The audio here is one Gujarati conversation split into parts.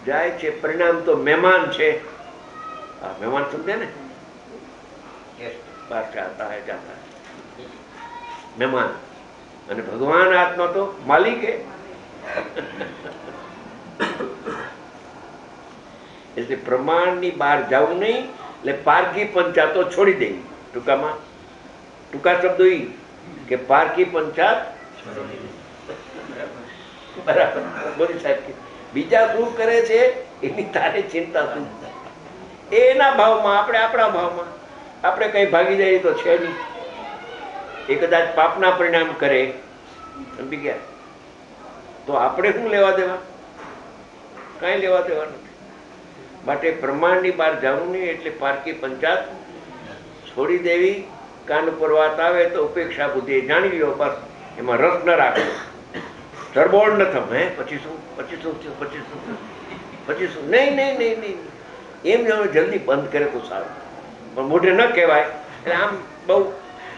જાય છે, પરિણામ તો મહેમાન છે. મહેમાન સમજે ને, બહાર से आता है जाता है, મહેમાન. અને ભગવાન આત્મા તો માલિક है. એટલે પ્રમાણની બહાર જવું નહીં, એટલે પારકી પંચાતો છોડી દેવી. ટૂંકામાં ટૂંકા શબ્દો ઈ કે પારકી પંચાત બરાબર બોલી સાહેબ કે બીજા શું કરે છે એની તારે ચિંતા શું? એના ભાવમાં, આપણે આપણા ભાવમાં, આપણે કઈ ભાગીદારી તો છે નહીં. એ કદાચ પાપના પરિણામ કરે, સમજી ગયા, તો આપણે શું લેવા દેવા? કઈ લેવા દેવા નથી. માટે પ્રમાણની બહાર જવું નહીં, એટલે પારકી પંચાત છોડી દેવી. કાન ઉપર વાત આવે તો ઉપેક્ષા બુદ્ધિ જાણી લો, બસ એમાં રસ ન રાખો, તરબોળ ન થમ. પછી શું, પછી શું થયું, પછી શું થયું, પછી શું? નહીં નહીં નહીં નહીં, એમ જાણો જલ્દી બંધ કરે તો સારું. પણ મોઢે ન કહેવાય, એટલે આમ બહુ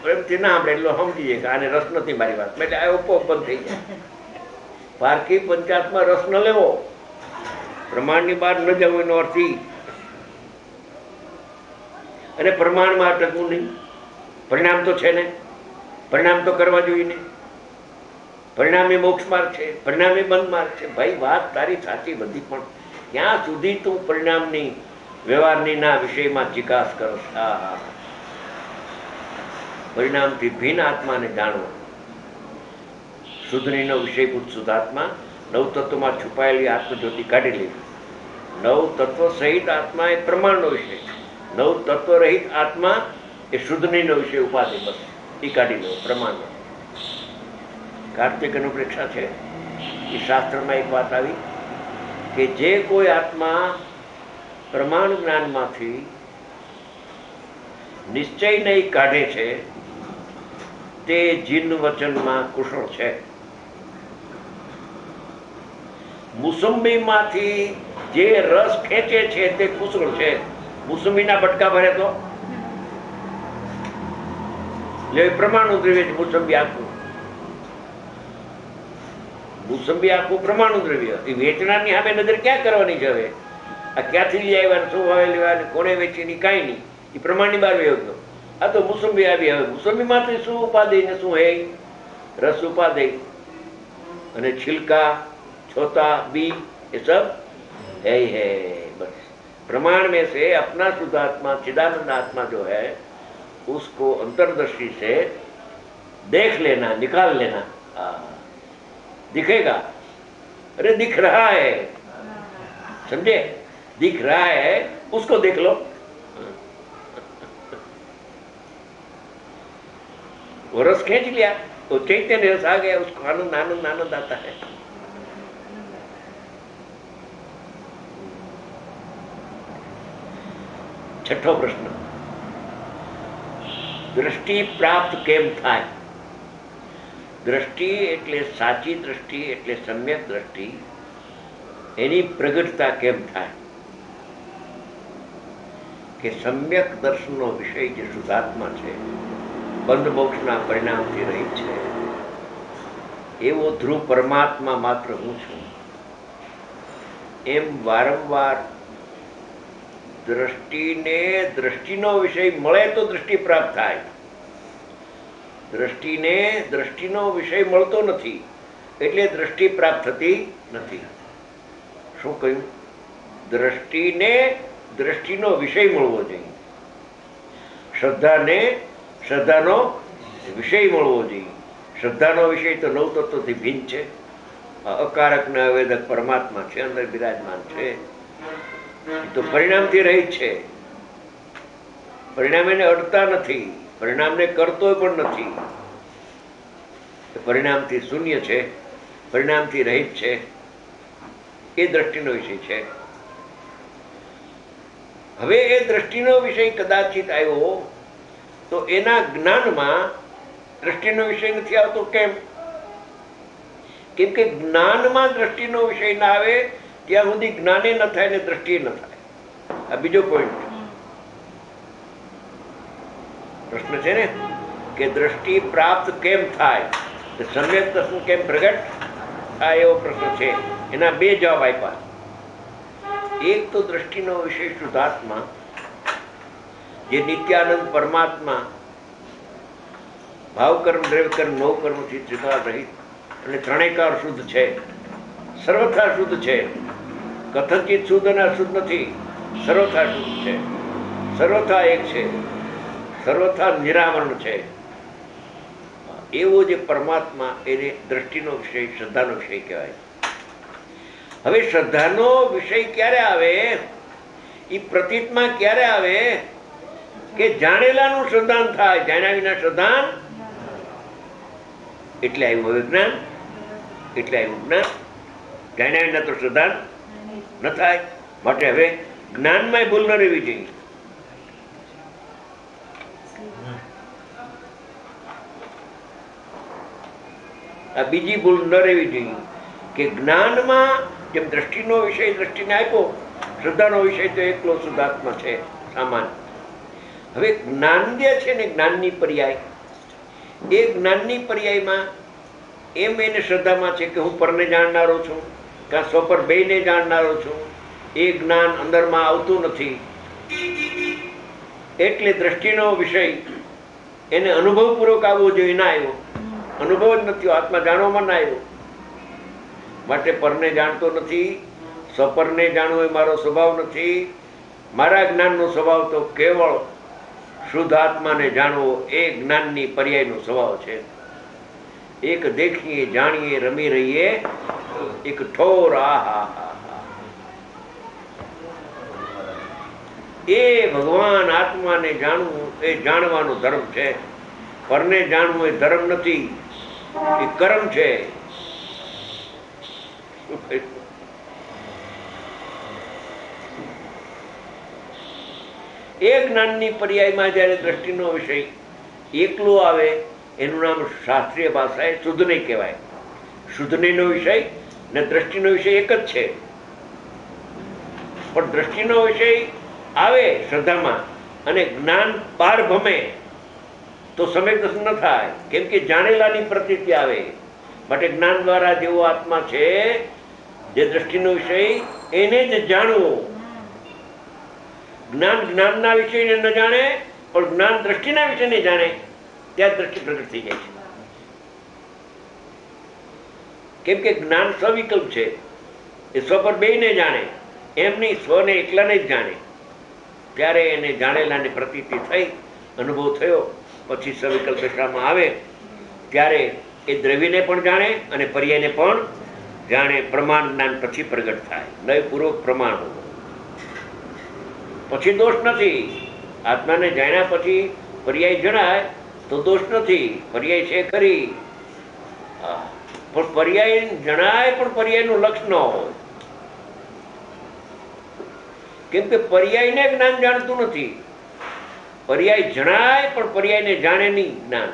પ્રેમથી ના આપણે એટલો સમજી જાય કે આને રસ નથી મારી વાત, એટલે આ ઉપો બંધ થઈ જાય. પારકી પંચાયતમાં રસ ન લેવો, પ્રમાણની બહાર ન જવું, એનો અર્થ ઈ. અને પ્રમાણમાં અટકવું નહીં. પરિણામ તો છે ને, પરિણામ તો કરવા જોઈએ ને. પરિણામ એ મોક્ષ માર્ગ છે, પરિણામ એ બંધ માર્ગ છે. ભાઈ વાત તારી સાચી બધી, પણ ક્યાં સુધી તું પરિણામની વ્યવહારની ના વિષયમાં ચિકાસ કરો? પરિણામથી ભિન્ન આત્માને જાણવો. શુદ્ધનીનો વિષયભૂત શુદ્ધાત્મા, નવ તત્વમાં છુપાયેલી આત્મજ્યોતિ કાઢી લેવી. નવ તત્વ સહિત આત્મા એ પ્રમાણનો વિષય, નવ તત્વ રહિત આત્મા એ શુદ્ધનીનો વિષય ઉપાધિ, બસ એ કાઢી લો પ્રમાણનો. કાર્તિક અનુપ્રેક્ષા છે એ શાસ્ત્રમાં એક વાત આવી કે જે કોઈ આત્મા પ્રમાણ જ્ઞાનમાંથી નિશ્ચય નહીં કાઢે છે તે જીન વચનમાં કુશળ છે. મુસંબીમાંથી જે રસ ખેંચે છે તે કુશળ છે. મુસંબીના બટકા ભરે તો પ્રમાણુ દ્રવ્ય છે. મુસંબી આખું પ્રમાણુ દ્રવ્ય. એ વેચનારની સામે નજર ક્યાં કરવાની છે? હવે આ ક્યાંથી લઈ આવ્યા, શું હવે લેવા, કોને વેચીની, કાંઈ નહીં. એ પ્રમાણની બહાર વયો ગયો. આ તો મુસંબી આવી. હવે મુસંબીમાંથી શું ઉપાધિ ને શું હે? રસ ઉપાધિ અને छिलका छोटा बी ये सब है बस. प्रमाण में से अपना शुद्धात्मा चिदानंद आत्मा जो है उसको अंतर्दृष्टि से देख लेना, निकाल लेना. दिखेगा, अरे दिख रहा है, समझे, दिख रहा है, उसको देख लो. वो रस खींच लिया, तो चैतन्य रस आ गया, उसको आनंद आनंद आनंद आता है. छठो प्रश्न, दृष्टि प्राप्त केम थाय? दृष्टि એટલે સાચી દ્રષ્ટિ, એટલે સમ્યક દ્રષ્ટિ, એની પ્રગટતા કેમ થાય? કે સમ્યક દર્શનનો વિષય જે શુદ્ધાત્મા છે, બંધ મોક્ષના પરિણામથી રહિત છે, એવો ધ્રુવ પરમાત્મા માત્ર હું છું, એમ વારંવાર દ્રષ્ટિને, દ્રષ્ટિનો વિષય મળે તો દૃષ્ટિ પ્રાપ્ત થાય. દ્રષ્ટિને દ્રષ્ટિનો વિષય મળતો નથી એટલે દ્રષ્ટિ પ્રાપ્ત થતી નથી. શું કહ્યું? દ્રષ્ટિને દ્રષ્ટિનો વિષય મળવો જોઈએ, શ્રદ્ધાને શ્રદ્ધાનો વિષય મળવો જોઈએ. શ્રદ્ધાનો વિષય તો નવ તત્વથી ભિન્ન છે. અકારક ને અવેદક પરમાત્મા છે, અંદર બિરાજમાન છે. તો પરિણામથી રહિત છે. પરિણામ એને અડતા નથી, પરિણામને કરતો પણ નથી. પરિણામથી શૂન્ય છે, પરિણામથી રહિત છે. એ દ્રષ્ટિનો વિષય છે. હવે એ દ્રષ્ટિનો વિષય કદાચિત આવ્યો તો એના જ્ઞાનમાં દ્રષ્ટિનો વિષય નથી આવતો. કેમ? કેમ કે જ્ઞાનમાં દ્રષ્ટિનો વિષય ના આવે ત્યાં સુધી જ્ઞાને ન થાય ને દ્રષ્ટિ ન થાય. આ બીજો પોઈન્ટ પ્રશ્ન છે ને કે દ્રષ્ટિ પ્રાપ્ત કેમ થાય, સમ્યક દર્શન કેમ પ્રગટ થાય, એવો પ્રશ્ન છે. એના બે જવાબ આપ્યા. એક તો દ્રષ્ટિનો વિષય શુદ્ધાત્મા, જે નિત્યાનંદ પરમાત્મા, ભાવ કર્મ દ્રવ્ય કર્મ નવ કર્મથી ત્રિકાળ રહિત અને ત્રણેય કાળ શુદ્ધ છે, સર્વથા શુદ્ધ છે. કથનચિત શુદ્ધ અને અશુદ્ધ નથી, સર્વથા શુદ્ધ છે, સર્વથા એક છે, સર્વથા નિરાવરણ છે. એવો જે પરમાત્મા, એને દ્રષ્ટિનો વિષય શ્રદ્ધાનો વિષય કહેવાય. હવે શ્રદ્ધાનો વિષય ક્યારે આવે? એ પ્રતીતમાં ક્યારે આવે કે જાણેલાનું શ્રદ્ધાન થાય. જાણ્યા વિના શ્રદ્ધાન એટલે આવ્યું વિજ્ઞાન, એટલે આવ્યું જ્ઞાન. જાણ્યા વિના તો શ્રદ્ધાન ન થાય. માટે હવે જ્ઞાનમાં ભૂલ ન રહેવી જોઈએ. આ બીજી ભૂલ ન રહેવી જોઈએ કે જ્ઞાનમાં જેમ દ્રષ્ટિનો વિષય દ્રષ્ટિને આપ્યો, શ્રદ્ધાનો વિષય તો એકલો શુદ્ધાત્મા છે સામાન્ય. હવે જ્ઞાન જે છે ને, જ્ઞાનની પર્યાય, એ જ્ઞાનની પર્યાયમાં એમ એને શ્રદ્ધામાં છે કે હું પરને જાણનારો છું, કાં સ્વપર બેયને જાણનારો છું. એ જ્ઞાન અંદરમાં આવતું નથી. એટલે દ્રષ્ટિનો વિષય એને અનુભવપૂર્વક આવવો જોઈએ, ના આવ્યો. અનુભવ જ નથી, આત્મા જાણવામાં ના આવ્યો. માટે પરને જાણતો નથી, સ્વપરને જાણવો એ મારો સ્વભાવ નથી. મારા જ્ઞાનનો સ્વભાવ તો કેવળ શુદ્ધ આત્માને જાણવો એ જ્ઞાનની પર્યાયનો સ્વભાવ છે. એક દેખીએ જાણીએ રમી રહીએ એક ઠોર આહા. એ ભગવાન આત્માને જાણવું એ જાણવાનો ધર્મ છે. પરને જાણવું એ ધર્મ નથી, એ કર્મ છે. એ જ્ઞાનની પર્યાયમાં જયારે દ્રષ્ટિનો વિષય એકલો આવે, એનું નામ શાસ્ત્રીય ભાષાએ શુદ્ધ નહીં કહેવાય. શુદ્ધનો વિષય ને દ્રષ્ટિનો વિષય એક જ છે. પણ દ્રષ્ટિનો વિષય આવે શ્રદ્ધામાં અને જ્ઞાન પાર ભમે તો સમ્યક દર્શન ન થાય. કેમ કે જાણેલાની પ્રતીતિ આવે. માટે જ્ઞાન દ્વારા જેવો આત્મા છે, જે દ્રષ્ટિનો વિષય, એને જ જાણવો. જ્ઞાન જ્ઞાનના વિષયને ન જાણે, પણ જ્ઞાન દ્રષ્ટિના વિષયને જાણે, ત્યાં દ્રષ્ટિ પ્રગટ થઈ જાય છે. કેમ કે જ્ઞાન સવિકલ્પ છે. એ સ્વ પર બેયને જાણે, એમ નહીં સ્વને એકલાને જ જાણે. ત્યારે એને જાણેલાની પ્રતીતિ થઈ, અનુભવ થયો, પછી સવિકલ્પ દશામાં આવે ત્યારે એ દ્રવ્યને પણ જાણે અને પર્યાયને પણ જાણે. પ્રમાણ જ્ઞાન પછી પ્રગટ થાય, લયપૂર્વક પ્રમાણ. પછી દોષ નથી. આત્માને જાણ્યા પછી પર્યાય જણાય તો દોષ નથી. પર્યાય છે ખરી, પણ પર્યાય જણાય પણ પર્યાયનું લક્ષ ન હોય. કેમ કે પર્યાયને જ્ઞાન જાણતું નથી. પર્યાય જણાય પણ પર્યાયને જાણે નહીં. જ્ઞાન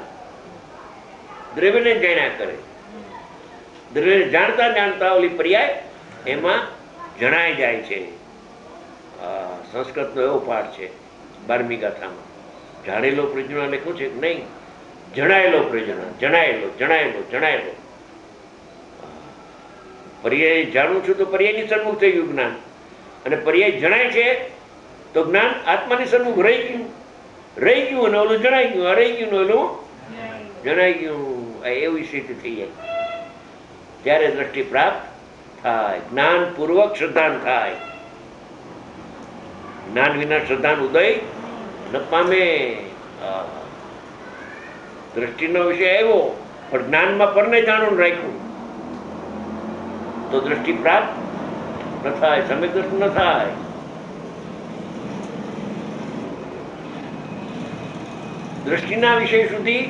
દ્રવ્યને જાણ્યા કરે. દ્રવ્ય જાણતા જાણતા ઓલી પર્યાય એમાં જણાય જાય છે. સંસ્કૃતનો એવો પાઠ છે 12મી ગાથામાં. જાણેલો પ્રયોજના લખ્યું છે નહીં, જણાયેલો પ્રયોજના. જણાયેલો જણાયેલો જણાયેલો. પર્યાય જાણું છું તો પર્યાયની સન્મુખ થઈ ગયું જ્ઞાન, અને પર્યાય જણાય છે તો જ્ઞાન આત્માની સન્મુખ રહી ગયું. રહી ગયું અને ઓલું જણાઈ ગયું, રહી ગયું ને ઓલું જણાઈ ગયું. એવી સ્થિતિ થઈ જાય. ત્યારે દ્રષ્ટિ પ્રાપ્ત થાય, જ્ઞાન પૂર્વક શ્રદ્ધાન થાય. જ્ઞાન વિના શ્રદ્ધાન ઉદય ન પામે. દ્રષ્ટિનો વિષય આવ્યો પણ જ્ઞાનમાં પરને જાણવું રાખ્યું તો દ્રષ્ટિ પ્રાપ્ત ન થાય, સમ્યક દર્શન ન થાય. દ્રષ્ટિના વિષય સુધી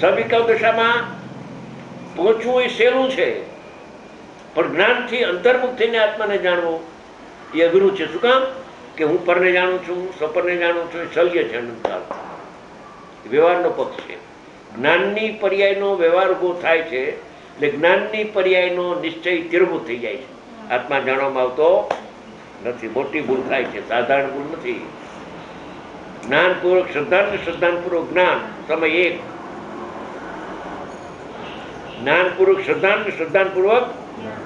સવિકલ્પ દશામાં પહોંચવું એ સહેલું છે, પણ જ્ઞાનથી અંતર્મુખ થઈને આત્માને જાણવો એ અઘરું છે. શું કામ? કે હું પરને જાણું છું, સ્વપરને જાણું છું, એ શલ્ય છે, અનંતકાળ વ્યવહારનો પક્ષ છે. જ્ઞાનની પર્યાયનો વ્યવહાર ઉભો થાય છે, એટલે જ્ઞાનની પર્યાયનો નિશ્ચય તિરભૂત થઈ જાય છે. આત્મા જાણવામાં આવતો નથી. મોટી ભૂલ થાય છે, સાધારણ ભૂલ નથી. જ્ઞાનપૂર્વક શ્રદ્ધાન, શ્રદ્ધાનપૂર્વક જ્ઞાન, સમય એક. જ્ઞાનપૂર્વક શ્રદ્ધાન, શ્રદ્ધાનપૂર્વક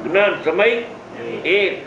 જ્ઞાન, સમય એક.